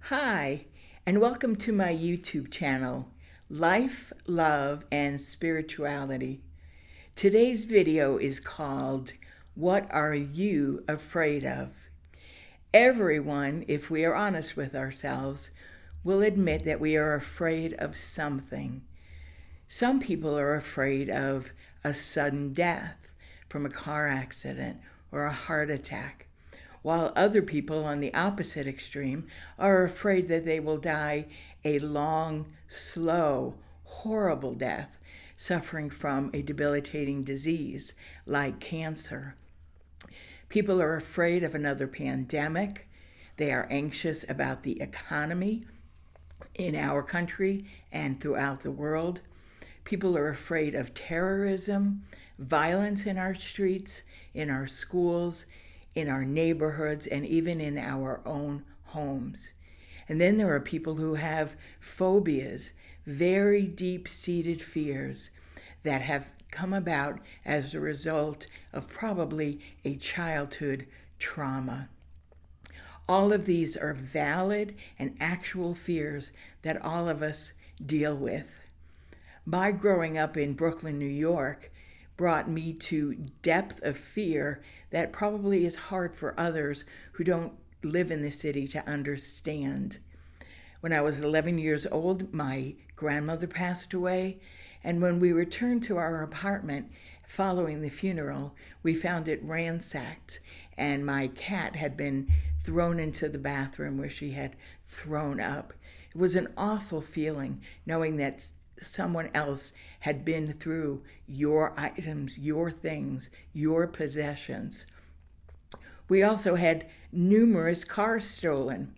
Hi, and welcome to my YouTube channel, Life, Love, and Spirituality. Today's video is called, What Are You Afraid of? Everyone, if we are honest with ourselves, will admit that we are afraid of something. Some people are afraid of a sudden death from a car accident or a heart attack, while other people on the opposite extreme are afraid that they will die a long, slow, horrible death, suffering from a debilitating disease like cancer. People are afraid of another pandemic. They are anxious about the economy in our country and throughout the world. People are afraid of terrorism, violence in our streets, in our schools, in our neighborhoods, and even in our own homes. And then there are people who have phobias, very deep-seated fears that have come about as a result of probably a childhood trauma. All of these are valid and actual fears that all of us deal with. My growing up in Brooklyn, New York, brought me to depth of fear that probably is hard for others who don't live in the city to understand. When I was 11 years old, my grandmother passed away, and when we returned to our apartment following the funeral, we found it ransacked, and my cat had been thrown into the bathroom where she had thrown up. It was an awful feeling knowing that someone else had been through your items, your things, your possessions. We also had numerous cars stolen,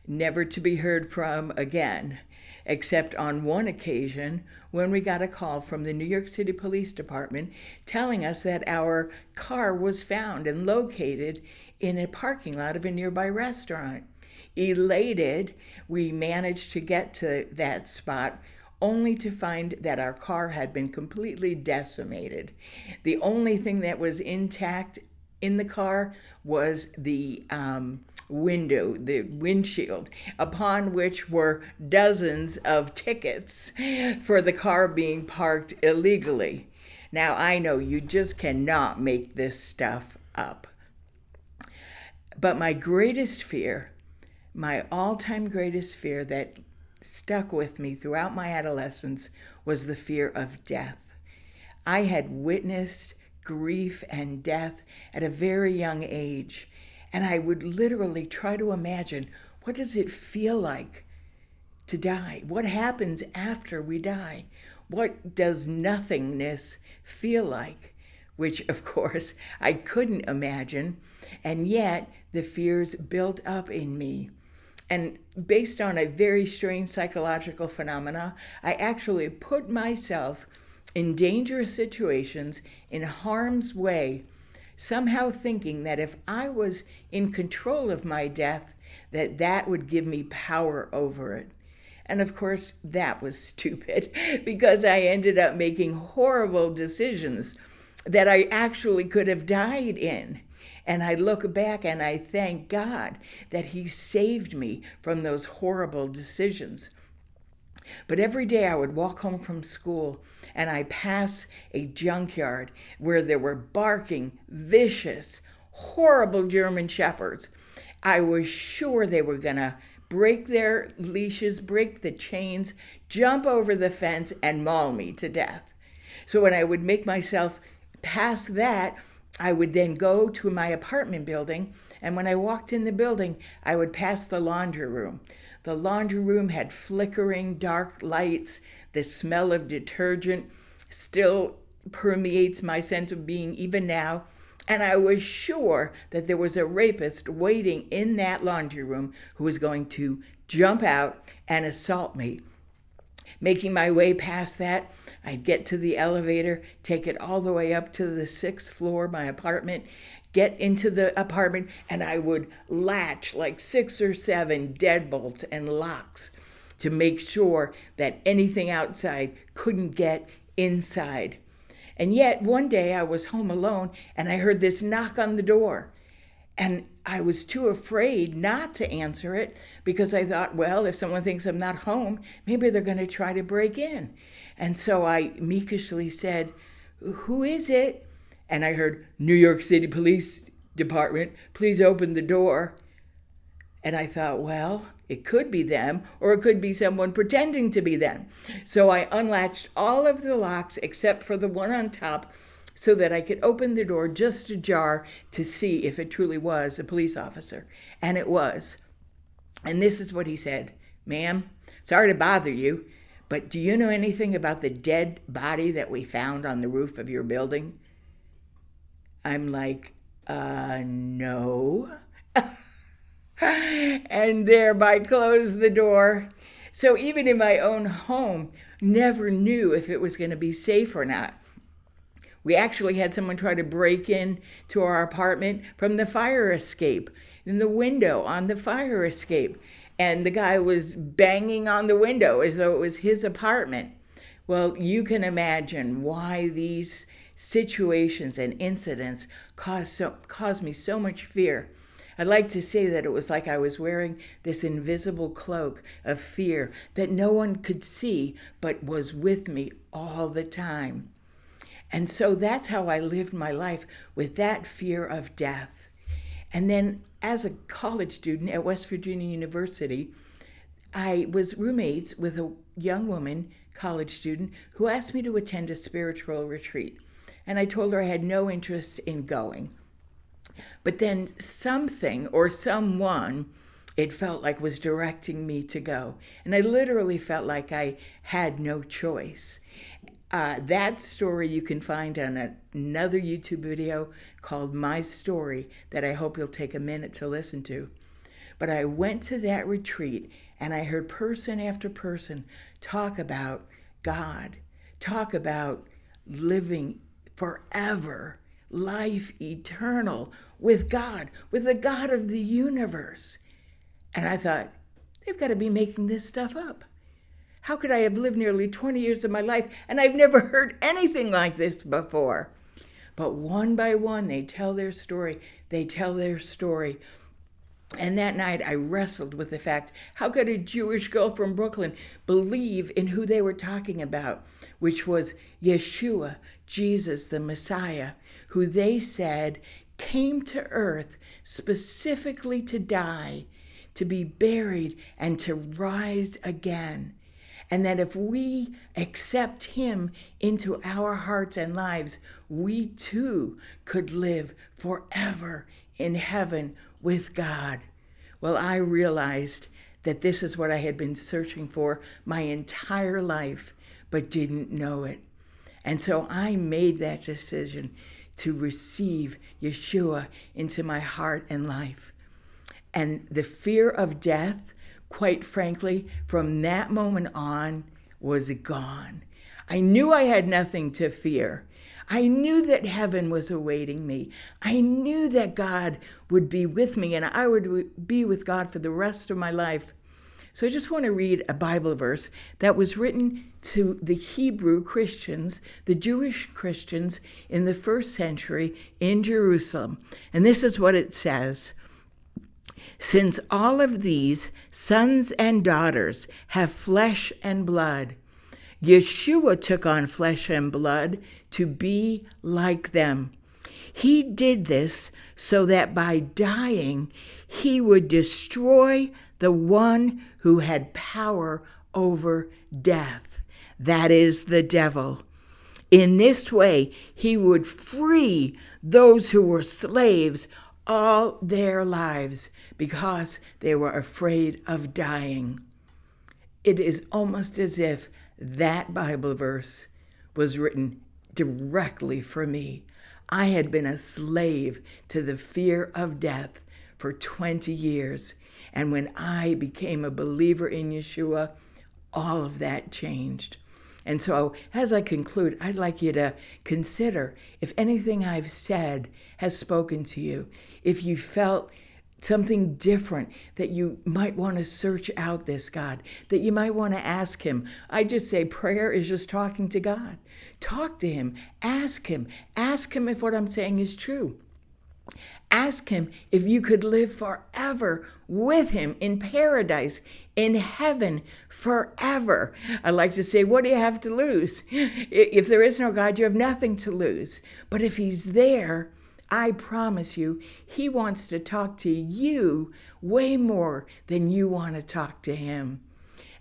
never to be heard from again, except on one occasion when we got a call from the New York City Police Department telling us that our car was found and located in a parking lot of a nearby restaurant. Elated, we managed to get to that spot only to find that our car had been completely decimated. The only thing that was intact in the car was the window, the windshield, upon which were dozens of tickets for the car being parked illegally. Now, I know you just cannot make this stuff up. But my greatest fear, my all-time greatest fear that stuck with me throughout my adolescence was the fear of death. I had witnessed grief and death at a very young age, and I would literally try to imagine, what does it feel like to die? What happens after we die? What does nothingness feel like? Which, of course, I couldn't imagine, and yet the fears built up in me. And based on a very strange psychological phenomena, I actually put myself in dangerous situations in harm's way, somehow thinking that if I was in control of my death, that would give me power over it. And of course, that was stupid because I ended up making horrible decisions that I actually could have died in. And I look back and I thank God that He saved me from those horrible decisions. But every day I would walk home from school and I pass a junkyard where there were barking, vicious, horrible German shepherds. I was sure they were going to break their leashes, break the chains, jump over the fence, and maul me to death. So when I would make myself pass that, I would then go to my apartment building, and when I walked in the building, I would pass the laundry room. The laundry room had flickering dark lights. The smell of detergent still permeates my sense of being even now. And I was sure that there was a rapist waiting in that laundry room who was going to jump out and assault me. Making my way past that, I'd get to the elevator, take it all the way up to the 6th floor, my apartment, get into the apartment, and I would latch like 6 or 7 deadbolts and locks to make sure that anything outside couldn't get inside. And yet, one day I was home alone, and I heard this knock on the door. And I was too afraid not to answer it because I thought, well, if someone thinks I'm not home, maybe they're going to try to break in. And so I meekishly said, "Who is it?" And I heard, "New York City Police Department, please open the door." And I thought, well, it could be them, or it could be someone pretending to be them. So I unlatched all of the locks except for the one on top so that I could open the door just ajar to see if it truly was a police officer. And it was. And this is what he said: "Ma'am, sorry to bother you, but do you know anything about the dead body that we found on the roof of your building?" I'm like, no. And thereby closed the door. So even in my own home, never knew if it was going to be safe or not. We actually had someone try to break in to our apartment from the fire escape, in the window on the fire escape. And the guy was banging on the window as though it was his apartment. Well, you can imagine why these situations and incidents caused me so much fear. I'd like to say that it was like I was wearing this invisible cloak of fear that no one could see, but was with me all the time. And so that's how I lived my life, with that fear of death. And then as a college student at West Virginia University, I was roommates with a young woman, college student, who asked me to attend a spiritual retreat. And I told her I had no interest in going. But then something or someone, it felt like, was directing me to go. And I literally felt like I had no choice. That story you can find on another YouTube video called My Story that I hope you'll take a minute to listen to. But I went to that retreat and I heard person after person talk about God, talk about living forever, life eternal with God, with the God of the universe. And I thought, they've got to be making this stuff up. How could I have lived nearly 20 years of my life and I've never heard anything like this before? But one by one, they tell their story. They tell their story. And that night I wrestled with the fact, how could a Jewish girl from Brooklyn believe in who they were talking about, which was Yeshua, Jesus, the Messiah, who they said came to earth specifically to die, to be buried, and to rise again. And that if we accept him into our hearts and lives, we too could live forever in heaven with God. Well, I realized that this is what I had been searching for my entire life, but didn't know it. And so I made that decision to receive Yeshua into my heart and life. And the fear of death, quite frankly, from that moment on, was gone. I knew I had nothing to fear. I knew that heaven was awaiting me. I knew that God would be with me and I would be with God for the rest of my life. So I just want to read a Bible verse that was written to the Hebrew Christians, the Jewish Christians in the first century in Jerusalem. And this is what it says: "Since all of these sons and daughters have flesh and blood, Yeshua took on flesh and blood to be like them. He did this so that by dying, he would destroy the one who had power over death, that is, the devil. In this way, he would free those who were slaves all their lives because they were afraid of dying." It is almost as if that Bible verse was written directly for me. I had been a slave to the fear of death for 20 years. And when I became a believer in Yeshua, all of that changed. And so as I conclude, I'd like you to consider if anything I've said has spoken to you, if you felt something different, that you might want to search out this God, that you might want to ask him. I just say prayer is just talking to God. Talk to him. Ask him if what I'm saying is true. Ask him if you could live forever with him in paradise, in heaven forever. I like to say, what do you have to lose? If there is no God, you have nothing to lose. But if he's there, I promise you, he wants to talk to you way more than you want to talk to him.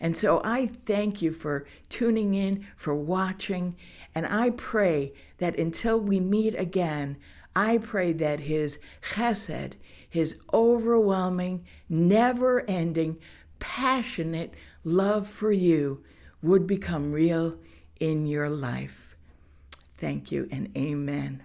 And so I thank you for tuning in, for watching, and I pray that until we meet again, I pray that his chesed, his overwhelming, never-ending, passionate love for you would become real in your life. Thank you and amen.